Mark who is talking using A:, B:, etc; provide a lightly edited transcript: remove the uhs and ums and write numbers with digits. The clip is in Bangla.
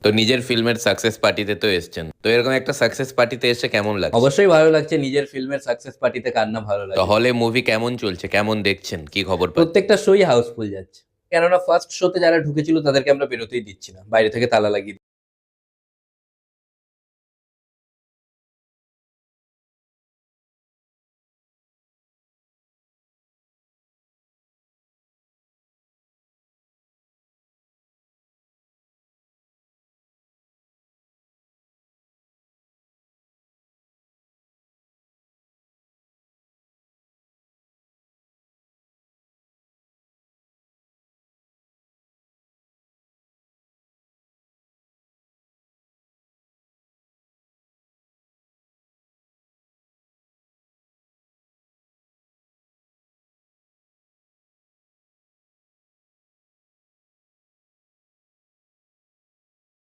A: তো নিজের ফিল্মের সাকসেস পার্টিতে তো এসেছেন, তো এরকম একটা সাকসেস পার্টিতে এসে কেমন লাগছে?
B: অবশ্যই ভালো লাগছে। নিজের ফিল্মের সাকসেস পার্টিতে কার না ভালো
A: তো
B: লাগে।
A: হলে মুভি কেমন চলছে, কেমন দেখছেন, কি খবর পাচ্ছেন?
B: প্রত্যেকটা শোই হাউসফুল যাচ্ছে। কেননা ফার্স্ট শোতে যারা ঢুকেছিল তাদেরকে আমরা বেরোতেই দিচ্ছি না, বাইরে থেকে তালা লাগিয়ে